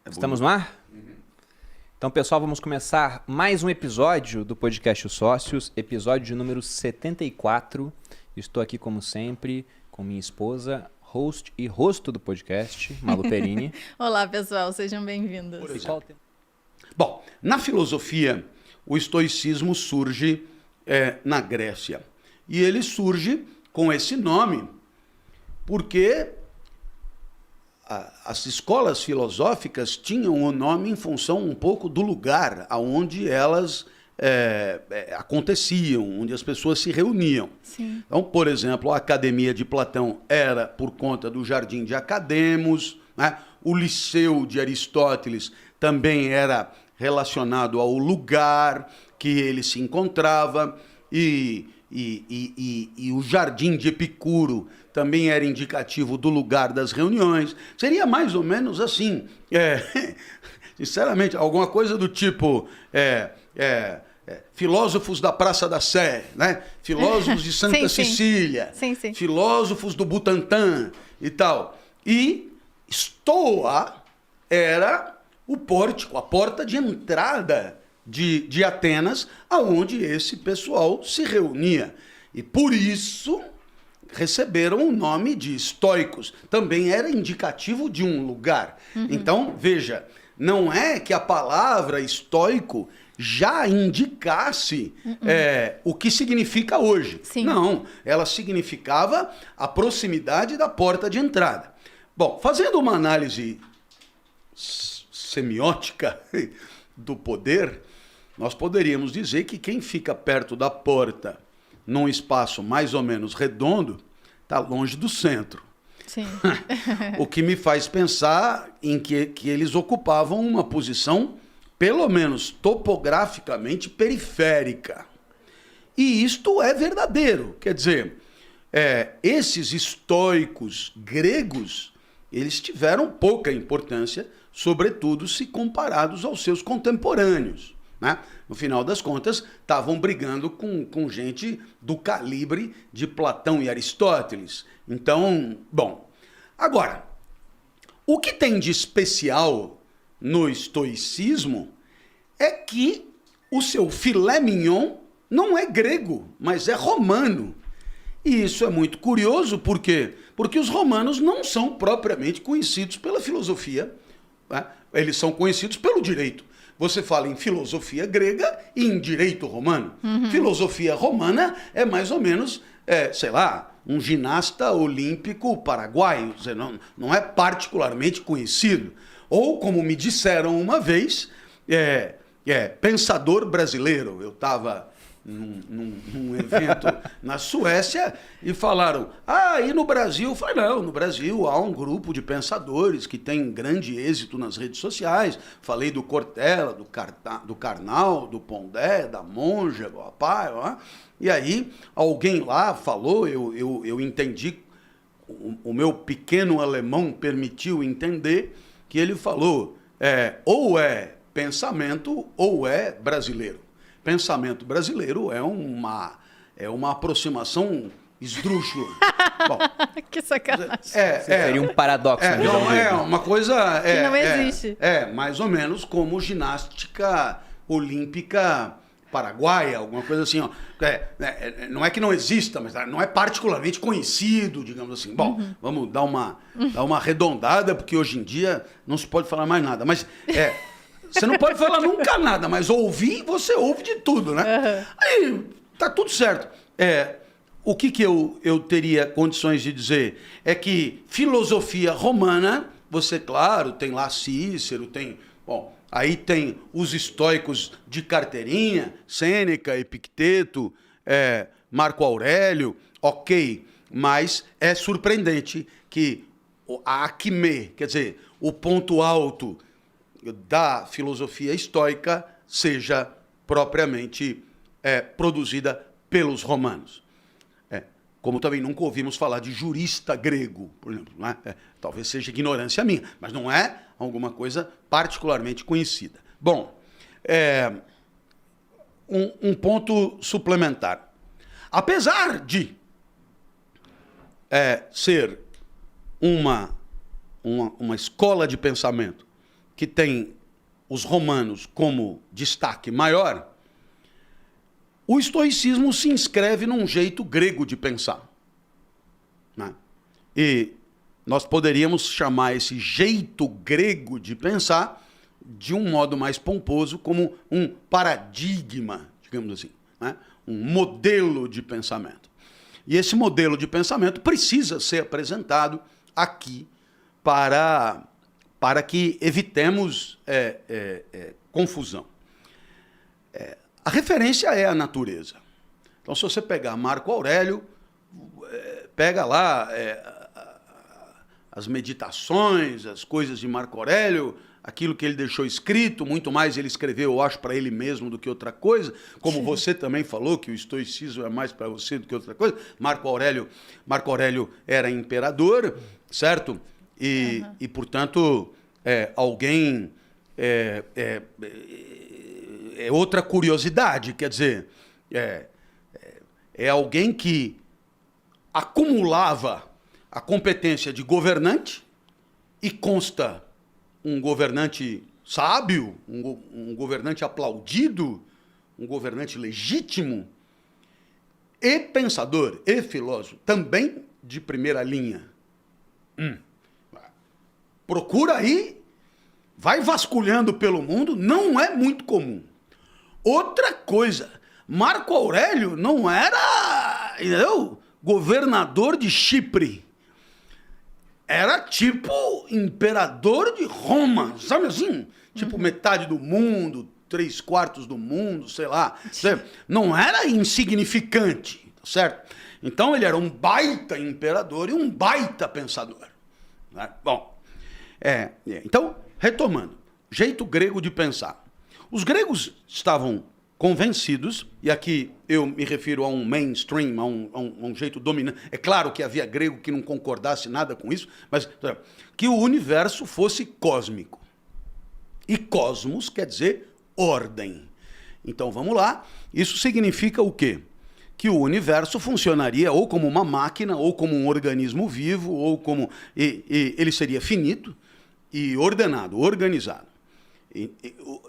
Estamos no ar? Então, pessoal, vamos começar mais um episódio do podcast Os Sócios, episódio de número 74. Estou aqui, como sempre, com minha esposa, host e rosto do podcast, Malu Perini. Olá, pessoal, sejam bem-vindos. Bom, na filosofia, o estoicismo surge na Grécia. E ele surge com esse nome porque as escolas filosóficas tinham o nome em função um pouco do lugar aonde elas aconteciam, onde as pessoas se reuniam. Sim. Então, por exemplo, a Academia de Platão era por conta do Jardim de Academos, né? O Liceu de Aristóteles também era relacionado ao lugar que ele se encontrava, e o Jardim de Epicuro também era indicativo do lugar das reuniões. Seria mais ou menos assim, sinceramente, alguma coisa do tipo filósofos da Praça da Sé, né? Filósofos de Santa Cecília, sim. filósofos do Butantã e tal. E Stoa era o pórtico, a porta de entrada de Atenas, aonde esse pessoal se reunia. E por isso receberam o nome de estoicos. Também era indicativo de um lugar. Então, veja, não é que a palavra estoico já indicasse o que significa hoje. Sim. Não, ela significava a proximidade da porta de entrada. Bom, fazendo uma análise semiótica do poder, nós poderíamos dizer que quem fica perto da porta num espaço mais ou menos redondo está longe do centro. Sim. O que me faz pensar em que eles ocupavam uma posição, pelo menos topograficamente, periférica. E isto é verdadeiro. Quer dizer, esses estoicos gregos, eles tiveram pouca importância, sobretudo se comparados aos seus contemporâneos, né? No final das contas, estavam brigando com gente do calibre de Platão e Aristóteles. Então, bom. Agora, o que tem de especial no estoicismo é que o seu filé mignon não é grego, mas é romano. E isso é muito curioso, por quê? Porque os romanos não são propriamente conhecidos pela filosofia, né? Eles são conhecidos pelo direito. Você fala em filosofia grega e em direito romano. Filosofia romana é mais ou menos, sei lá, um ginasta olímpico paraguaio. Não é particularmente conhecido. Ou, como me disseram uma vez, pensador brasileiro. Eu estava num evento na Suécia e falaram, e no Brasil? Eu falei, não, no Brasil há um grupo de pensadores que tem grande êxito nas redes sociais. Falei do Cortella, do Karnal, do Pondé, da Monja, do Apai, e aí alguém lá falou, eu entendi, o meu pequeno alemão permitiu entender que ele falou, ou é pensamento ou é brasileiro. Pensamento brasileiro é uma aproximação esdrúxula. Bom, Que sacanagem. Seria um paradoxo. Uma coisa... Que não existe. Mais ou menos como ginástica olímpica paraguaia, alguma coisa assim. Ó. Não é que não exista, mas não é particularmente conhecido, digamos assim. Bom, vamos dar uma arredondada, porque hoje em dia não se pode falar mais nada. Mas... Você não pode falar nunca nada, mas ouvir, você ouve de tudo, né? Aí, tá tudo certo. O que eu teria condições de dizer é que filosofia romana, você, claro, tem lá Cícero, aí tem os estoicos de carteirinha, Sêneca, Epicteto, Marco Aurélio, ok, mas é surpreendente que a acme, quer dizer, o ponto alto da filosofia estoica seja propriamente produzida pelos romanos. Como também nunca ouvimos falar de jurista grego, por exemplo. Né? Talvez seja ignorância minha, mas não é alguma coisa particularmente conhecida. Bom, um ponto suplementar. Apesar de ser uma escola de pensamento que tem os romanos como destaque maior, o estoicismo se inscreve num jeito grego de pensar, né? E nós poderíamos chamar esse jeito grego de pensar, de um modo mais pomposo, como um paradigma, digamos assim, né? Um modelo de pensamento. E esse modelo de pensamento precisa ser apresentado aqui para que evitemos confusão. A referência é a natureza. Então, se você pegar Marco Aurélio, pega lá as meditações, as coisas de Marco Aurélio, aquilo que ele deixou escrito, muito mais ele escreveu, eu acho, para ele mesmo do que outra coisa, como você também falou, que o estoicismo é mais para você do que outra coisa. Marco Aurélio era imperador, certo? E portanto, alguém... É outra curiosidade, quer dizer, é alguém que acumulava a competência de governante, e consta um governante sábio, um governante aplaudido, um governante legítimo, e pensador, e filósofo, também de primeira linha. Procura aí, vai vasculhando pelo mundo, não é muito comum. Outra coisa, Marco Aurélio não era, entendeu, governador de Chipre. Era tipo imperador de Roma, sabe assim? Tipo metade do mundo, 3/4 do mundo, sei lá. Não era insignificante, certo? Então ele era um baita imperador e um baita pensador, né? Bom, então, retomando, jeito grego de pensar. Os gregos estavam convencidos, e aqui eu me refiro a um mainstream, a um jeito dominante. É claro que havia grego que não concordasse nada com isso, mas que o universo fosse cósmico. E cosmos quer dizer ordem. Então vamos lá, isso significa o quê? Que o universo funcionaria ou como uma máquina, ou como um organismo vivo, ou como... ele seria finito e ordenado, organizado.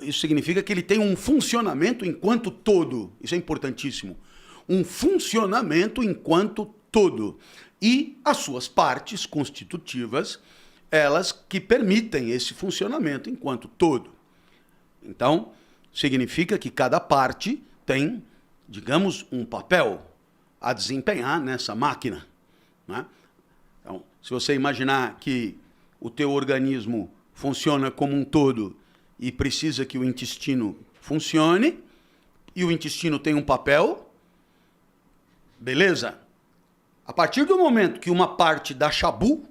Isso significa que ele tem um funcionamento enquanto todo. Isso é importantíssimo. Um funcionamento enquanto todo. E as suas partes constitutivas, elas que permitem esse funcionamento enquanto todo. Então, significa que cada parte tem, digamos, um papel a desempenhar nessa máquina, né? Então, se você imaginar que o teu organismo funciona como um todo e precisa que o intestino funcione, e o intestino tem um papel, beleza? A partir do momento que uma parte dá chabu,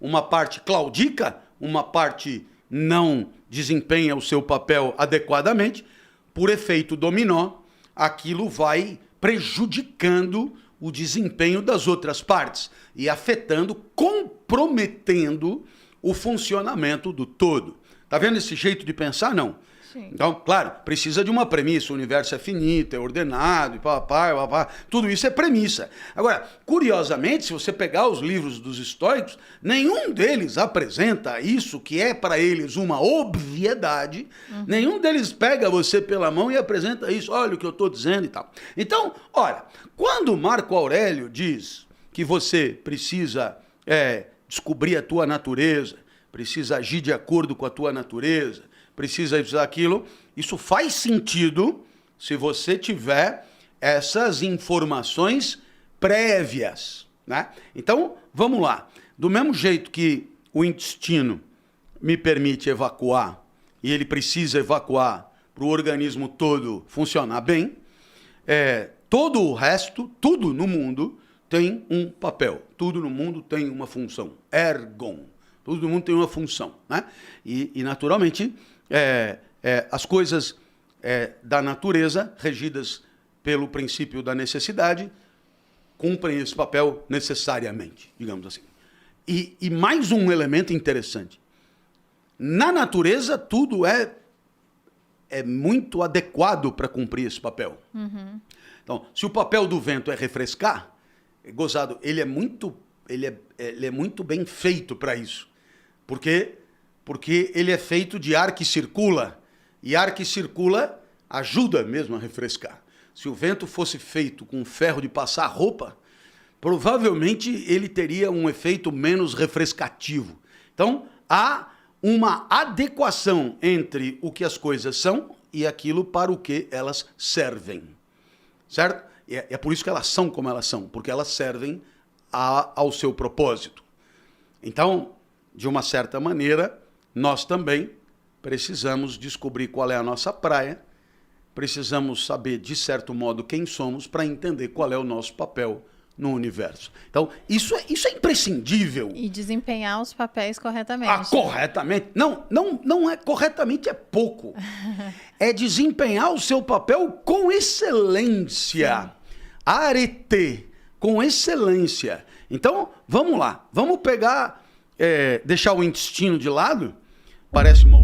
uma parte claudica, uma parte não desempenha o seu papel adequadamente, por efeito dominó, aquilo vai prejudicando o desempenho das outras partes e afetando, comprometendo o funcionamento do todo. Tá vendo esse jeito de pensar? Não. Sim. Então, claro, precisa de uma premissa. O universo é finito, é ordenado, e papá. Tudo isso é premissa. Agora, curiosamente, se você pegar os livros dos estoicos, nenhum deles apresenta isso que é para eles uma obviedade. Nenhum deles pega você pela mão e apresenta isso. Olha o que eu estou dizendo e tal. Então, olha, quando Marco Aurélio diz que você precisa descobrir a tua natureza, precisa agir de acordo com a tua natureza, precisa usar aquilo, isso faz sentido se você tiver essas informações prévias, né? Então, vamos lá. Do mesmo jeito que o intestino me permite evacuar, e ele precisa evacuar para o organismo todo funcionar bem, todo o resto, tudo no mundo tem um papel, tudo no mundo tem uma função, ergon. Todo mundo tem uma função, né? E naturalmente, as coisas da natureza, regidas pelo princípio da necessidade, cumprem esse papel necessariamente, digamos assim. E mais um elemento interessante. Na natureza, tudo é muito adequado para cumprir esse papel. Uhum. Então, se o papel do vento é refrescar, gozado, ele é muito bem feito para isso. Porque porque ele é feito de ar que circula, e ar que circula ajuda mesmo a refrescar. Se o vento fosse feito com ferro de passar roupa, provavelmente ele teria um efeito menos refrescativo. Então, há uma adequação entre o que as coisas são e aquilo para o que elas servem. Certo? E é por isso que elas são como elas são, porque elas servem ao seu propósito. Então, de uma certa maneira, nós também precisamos descobrir qual é a nossa praia, precisamos saber, de certo modo, quem somos para entender qual é o nosso papel no universo. Então, isso é imprescindível. E desempenhar os papéis corretamente. Corretamente. Não é corretamente, é pouco. É desempenhar o seu papel com excelência. Arete, com excelência. Então, vamos lá. Vamos pegar, deixar o intestino de lado. Parece uma